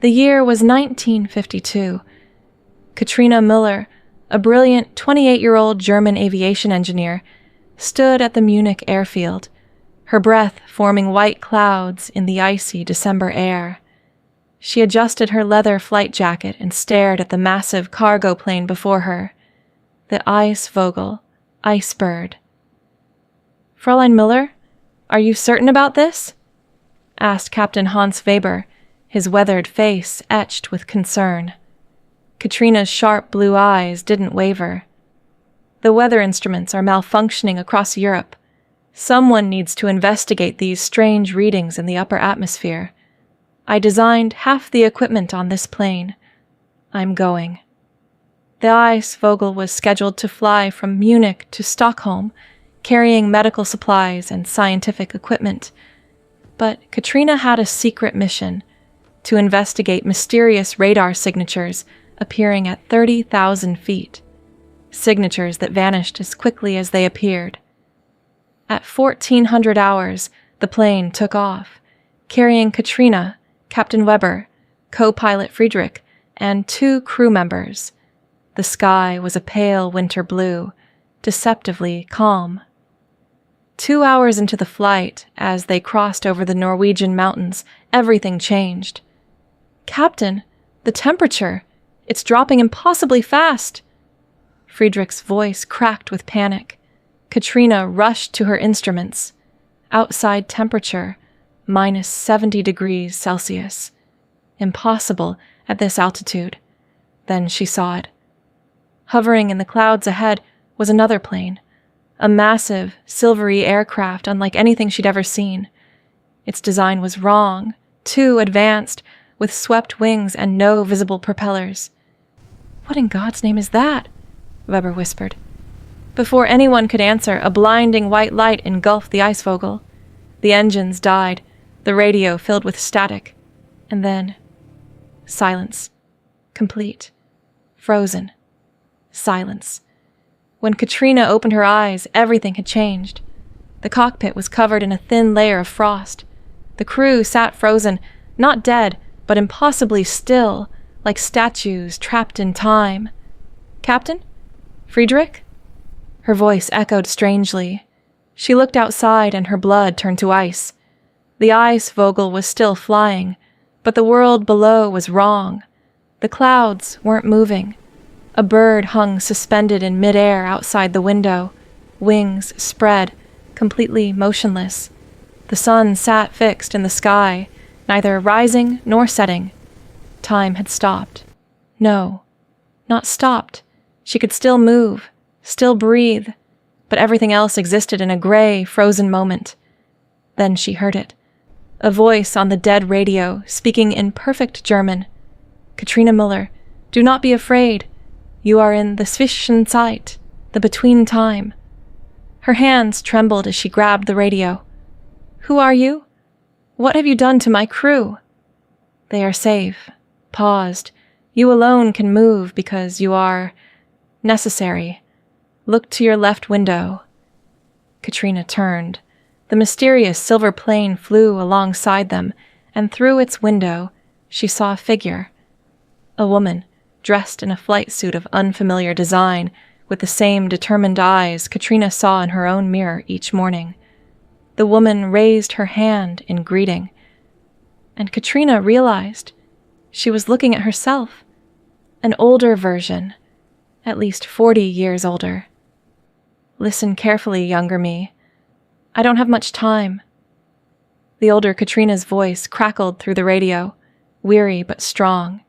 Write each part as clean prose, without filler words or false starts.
The year was 1952. Katrina Müller, a brilliant 28-year-old German aviation engineer, stood at the Munich airfield, her breath forming white clouds in the icy December air. She adjusted her leather flight jacket and stared at the massive cargo plane before her, the Eisvogel, Icebird. "Fräulein Müller, are you certain about this?" asked Captain Hans Weber, his weathered face etched with concern. Katrina's sharp blue eyes didn't waver. "The weather instruments are malfunctioning across Europe. Someone needs to investigate these strange readings in the upper atmosphere. I designed half the equipment on this plane. I'm going." The Eisvogel was scheduled to fly from Munich to Stockholm, carrying medical supplies and scientific equipment. But Katrina had a secret mission: to investigate mysterious radar signatures appearing at 30,000 feet. Signatures that vanished as quickly as they appeared. At 1400 hours, the plane took off, carrying Katrina, Captain Weber, co-pilot Friedrich, and 2 crew members. The sky was a pale winter blue, deceptively calm. 2 hours into the flight, as they crossed over the Norwegian mountains, everything changed. "Captain, the temperature, it's dropping impossibly fast." Friedrich's voice cracked with panic. Katrina rushed to her instruments. Outside temperature, -70 degrees Celsius. Impossible at this altitude. Then she saw it. Hovering in the clouds ahead was another plane, a massive, silvery aircraft unlike anything she'd ever seen. Its design was wrong, too advanced, with swept wings and no visible propellers. "What in God's name is that?" Weber whispered. Before anyone could answer, a blinding white light engulfed the Eisvogel. The engines died, the radio filled with static, and then silence. Complete. Frozen. Silence. When Katrina opened her eyes, everything had changed. The cockpit was covered in a thin layer of frost. The crew sat frozen, not dead, but impossibly still, like statues trapped in time. "Captain? Friedrich?" Her voice echoed strangely. She looked outside and her blood turned to ice. The Eisvogel was still flying, but the world below was wrong. The clouds weren't moving. A bird hung suspended in midair outside the window, wings spread, completely motionless. The sun sat fixed in the sky, neither rising nor setting. Time had stopped. No, not stopped. She could still move, still breathe, but everything else existed in a gray, frozen moment. Then she heard it. A voice on the dead radio, speaking in perfect German. "Katrina Müller, do not be afraid. You are in the Zwischenzeit, the between time." Her hands trembled as she grabbed the radio. "Who are you? What have you done to my crew?" "They are safe." Paused. "You alone can move because you are necessary. Look to your left window." Katrina turned. The mysterious silver plane flew alongside them, and through its window she saw a figure. A woman, dressed in a flight suit of unfamiliar design, with the same determined eyes Katrina saw in her own mirror each morning. The woman raised her hand in greeting, and Katrina realized she was looking at herself, an older version, at least 40 years older. "Listen carefully, younger me. I don't have much time." The older Katrina's voice crackled through the radio, weary but strong.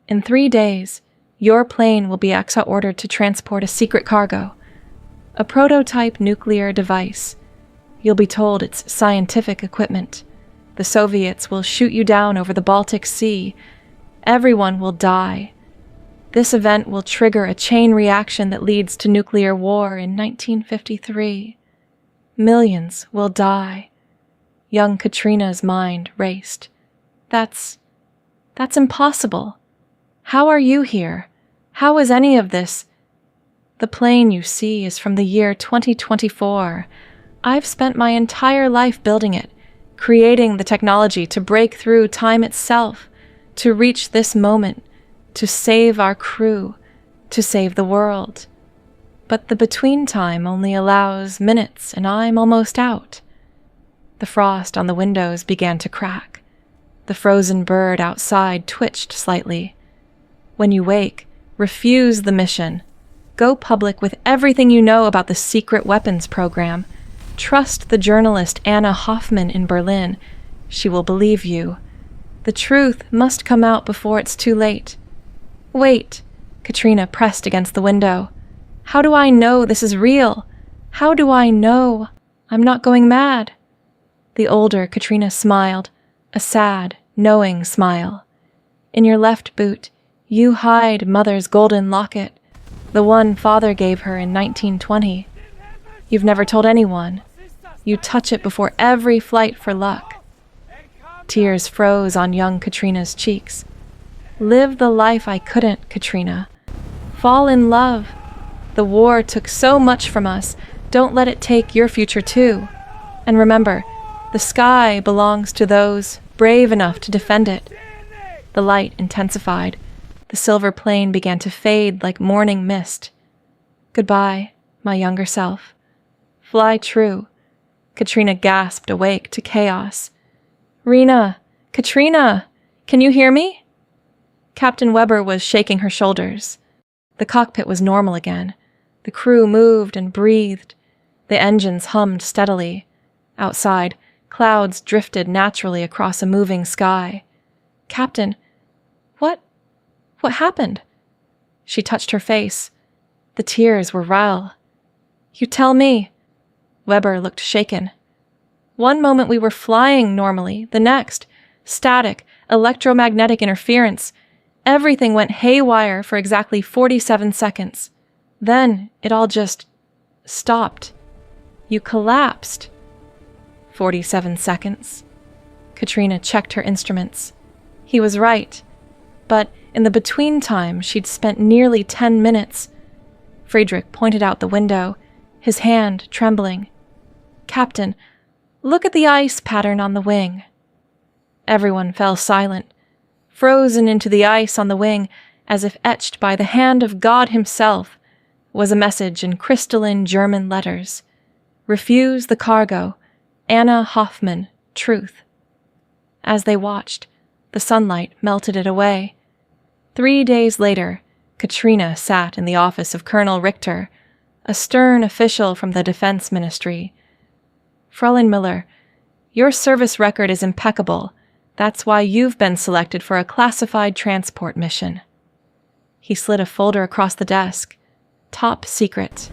"In 3 days, your plane will be ordered to transport a secret cargo, a prototype nuclear device. You'll be told it's scientific equipment. The Soviets will shoot you down over the Baltic Sea. Everyone will die. This event will trigger a chain reaction that leads to nuclear war in 1953. Millions will die." Young Katrina's mind raced. That's impossible. How are you here? How is any of this? The plane you see is from the year 2024. I've spent my entire life building it, creating the technology to break through time itself, to reach this moment, to save our crew, to save the world. But the between time only allows minutes, and I'm almost out. The frost on the windows began to crack. The frozen bird outside twitched slightly. When you wake, refuse the mission. Go public with everything you know about the secret weapons program. Trust the journalist Anna Hoffman in Berlin. She will believe you. The truth must come out before it's too late. Wait, Katrina pressed against the window. How do I know this is real? How do I know I'm not going mad? The older Katrina smiled, a sad, knowing smile. In your left boot, you hide Mother's golden locket, the one Father gave her in 1920. You've never told anyone. You touch it before every flight for luck. Tears froze on young Katrina's cheeks. Live the life I couldn't, Katrina. Fall in love. The war took so much from us. Don't let it take your future too. And remember, the sky belongs to those brave enough to defend it. The light intensified. The silver plane began to fade like morning mist. Goodbye, my younger self. Fly true. Katrina gasped, awake to chaos. Rena! Katrina! Can you hear me? Captain Weber was shaking her shoulders. The cockpit was normal again. The crew moved and breathed. The engines hummed steadily. Outside, clouds drifted naturally across a moving sky. Captain, what happened? She touched her face. The tears were real. You tell me. Weber looked shaken. One moment we were flying normally, the next, static, electromagnetic interference. Everything went haywire for exactly 47 seconds. Then it all just stopped. You collapsed. 47 seconds. Katrina checked her instruments. He was right. But in the between time, she'd spent nearly 10 minutes. Friedrich pointed out the window, his hand trembling. Captain, look at the ice pattern on the wing. Everyone fell silent, frozen into the ice on the wing, as if etched by the hand of God himself, was a message in crystalline German letters. Refuse the cargo. Anna Hoffman, truth. As they watched, the sunlight melted it away. 3 days later, Katrina sat in the office of Colonel Richter, a stern official from the Defense Ministry. Fräulein Miller, your service record is impeccable. That's why you've been selected for a classified transport mission. He slid a folder across the desk. Top secret.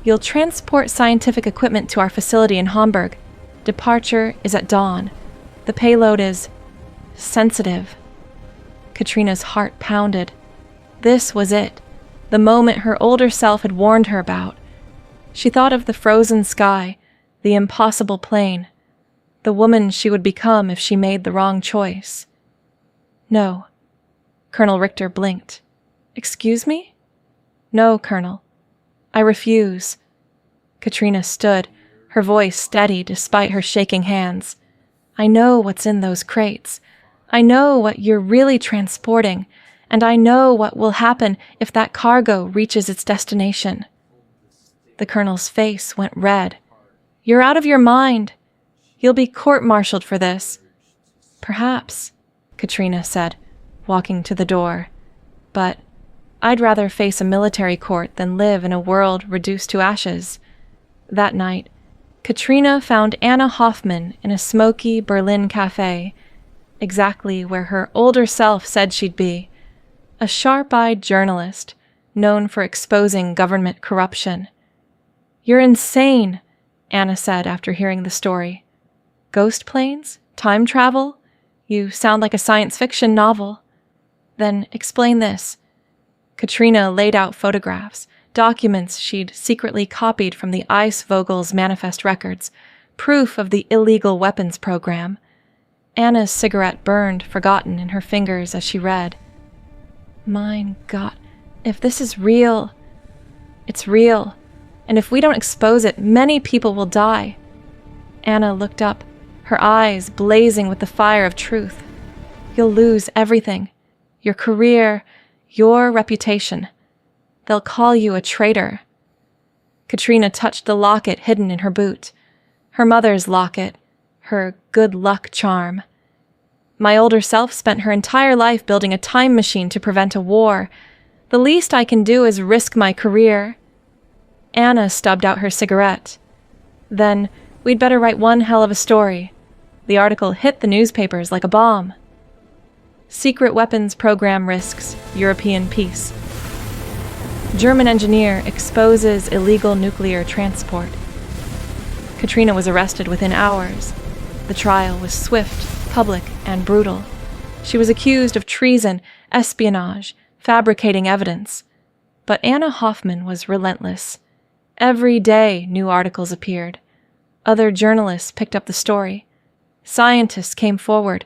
You'll transport scientific equipment to our facility in Hamburg. Departure is at dawn. The payload is sensitive. Katrina's heart pounded. This was it, the moment her older self had warned her about. She thought of the frozen sky, the impossible plane, the woman she would become if she made the wrong choice. No. Colonel Richter blinked. Excuse me? No, Colonel. I refuse. Katrina stood, her voice steady despite her shaking hands. I know what's in those crates. I know what you're really transporting, and I know what will happen if that cargo reaches its destination. The colonel's face went red. You're out of your mind. You'll be court-martialed for this. Perhaps, Katrina said, walking to the door. But I'd rather face a military court than live in a world reduced to ashes. That night, Katrina found Anna Hoffman in a smoky Berlin cafe, exactly where her older self said she'd be, a sharp-eyed journalist known for exposing government corruption. You're insane, Anna said after hearing the story. Ghost planes? Time travel? You sound like a science fiction novel. Then explain this. Katrina laid out photographs, documents she'd secretly copied from the Eisvogel's manifest records, proof of the illegal weapons program. Anna's cigarette burned, forgotten, in her fingers as she read. Mein Gott, if this is real, it's real, and if we don't expose it, many people will die. Anna looked up, her eyes blazing with the fire of truth. You'll lose everything. Your career, your reputation. They'll call you a traitor. Katrina touched the locket hidden in her boot. Her mother's locket, her good luck charm. My older self spent her entire life building a time machine to prevent a war. The least I can do is risk my career. Anna stubbed out her cigarette. Then, we'd better write one hell of a story. The article hit the newspapers like a bomb. Secret weapons program risks European peace. German engineer exposes illegal nuclear transport. Katrina was arrested within hours. The trial was swift, public, and brutal. She was accused of treason, espionage, fabricating evidence. But Anna Hoffman was relentless. Every day, new articles appeared. Other journalists picked up the story. Scientists came forward.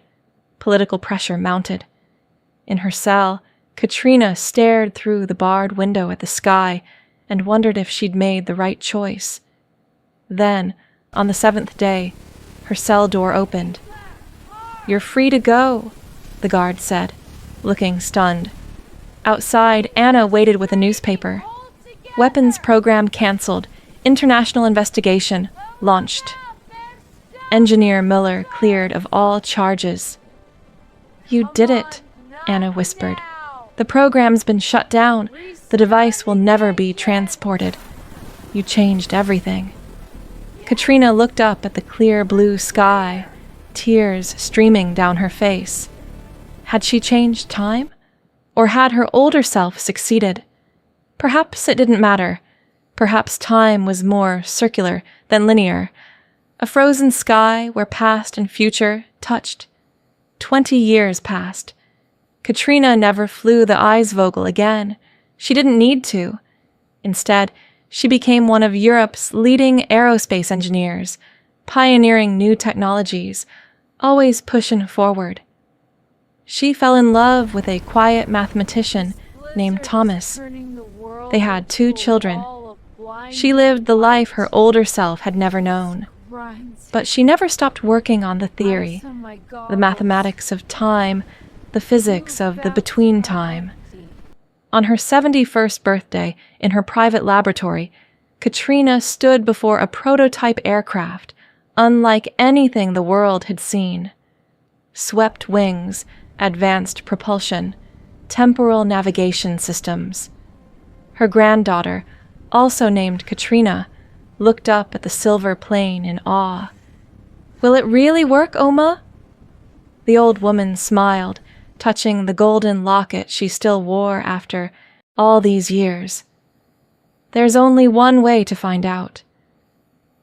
Political pressure mounted. In her cell, Katrina stared through the barred window at the sky and wondered if she'd made the right choice. Then, on the 7th day, her cell door opened. "You're free to go," the guard said, looking stunned. Outside, Anna waited with a newspaper. Weapons program cancelled. International investigation launched. Engineer Miller cleared of all charges. "You did it," Anna whispered. "The program's been shut down. The device will never be transported. You changed everything." Katrina looked up at the clear blue sky, tears streaming down her face. Had she changed time? Or had her older self succeeded? Perhaps it didn't matter. Perhaps time was more circular than linear. A frozen sky where past and future touched. 20 years passed. Katrina never flew the Eisvogel again. She didn't need to. Instead, she became one of Europe's leading aerospace engineers, pioneering new technologies, always pushing forward. She fell in love with a quiet mathematician named Thomas. They had 2 children. She lived the life her older self had never known. But she never stopped working on the theory, the mathematics of time, the physics of the between time. On her 71st birthday, in her private laboratory, Katrina stood before a prototype aircraft, unlike anything the world had seen. Swept wings, advanced propulsion, temporal navigation systems. Her granddaughter, also named Katrina, looked up at the silver plane in awe. "Will it really work, Oma?" The old woman smiled, touching the golden locket she still wore after all these years. "There's only one way to find out."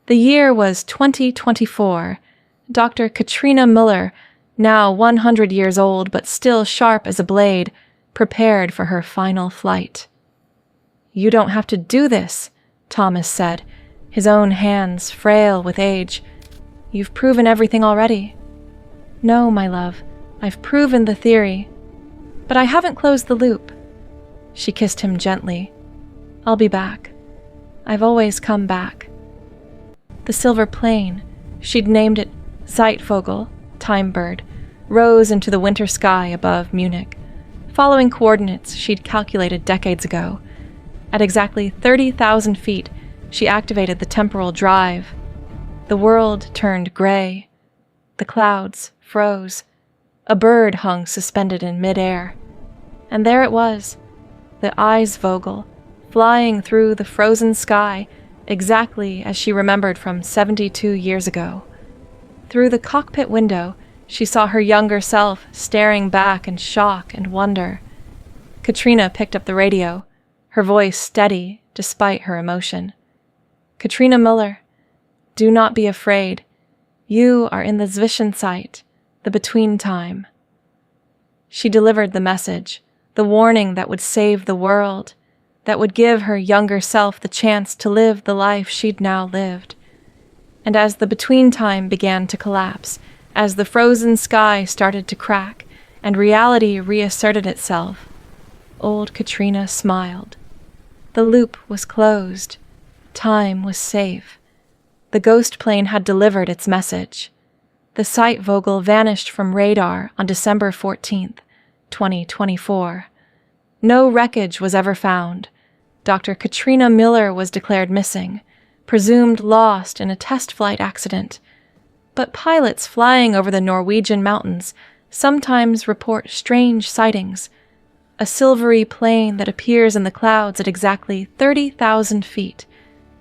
The year was 2024. Dr. Katrina Miller, now 100 years old but still sharp as a blade, prepared for her final flight. "You don't have to do this," Thomas said, his own hands frail with age. "You've proven everything already." "No, my love, I've proven the theory. But I haven't closed the loop." She kissed him gently. "I'll be back. I've always come back." The silver plane, she'd named it Zeitvogel, time bird, rose into the winter sky above Munich, following coordinates she'd calculated decades ago. At exactly 30,000 feet, she activated the temporal drive. The world turned gray. The clouds froze. A bird hung suspended in midair. And there it was, the Eisvogel, flying through the frozen sky, exactly as she remembered from 72 years ago. Through the cockpit window, she saw her younger self staring back in shock and wonder. Katrina picked up the radio, her voice steady despite her emotion. "Katrina Miller, do not be afraid. You are in the Zwischenzeit, the between time." She delivered the message, the warning that would save the world, that would give her younger self the chance to live the life she'd now lived. And as the between time began to collapse, as the frozen sky started to crack, and reality reasserted itself, old Katrina smiled. The loop was closed. Time was safe. The ghost plane had delivered its message. The Zeitvogel vanished from radar on December 14th, 2024. No wreckage was ever found. Dr. Katrina Miller was declared missing, presumed lost in a test flight accident. But pilots flying over the Norwegian mountains sometimes report strange sightings. A silvery plane that appears in the clouds at exactly 30,000 feet,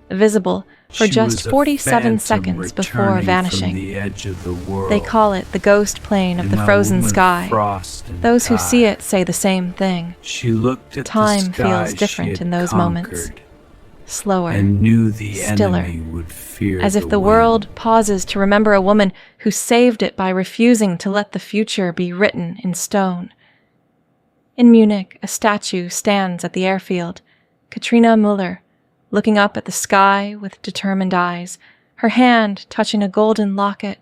visible for just 47 seconds before vanishing. They call it the ghost plane of the frozen sky. Those who see it say the same thing. Time feels different in those moments. Slower, stiller, as if the world pauses to remember a woman who saved it by refusing to let the future be written in stone. In Munich, a statue stands at the airfield. Katrina Müller, looking up at the sky with determined eyes, her hand touching a golden locket.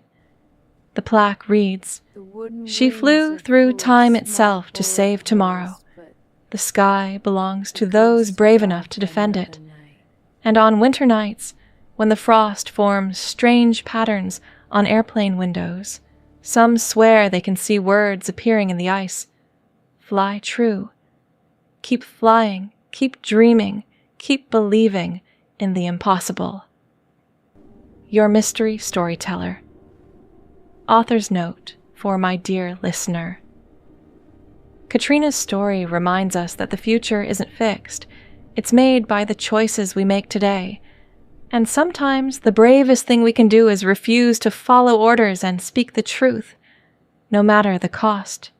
The plaque reads, "She flew through time itself to save tomorrow. The sky belongs to those brave enough to defend it. And on winter nights, when the frost forms strange patterns on airplane windows, some swear they can see words appearing in the ice. Fly true. Keep flying, keep dreaming, keep believing in the impossible." Your mystery storyteller. Author's note for my dear listener. Katrina's story reminds us that the future isn't fixed. It's made by the choices we make today. And sometimes the bravest thing we can do is refuse to follow orders and speak the truth, no matter the cost.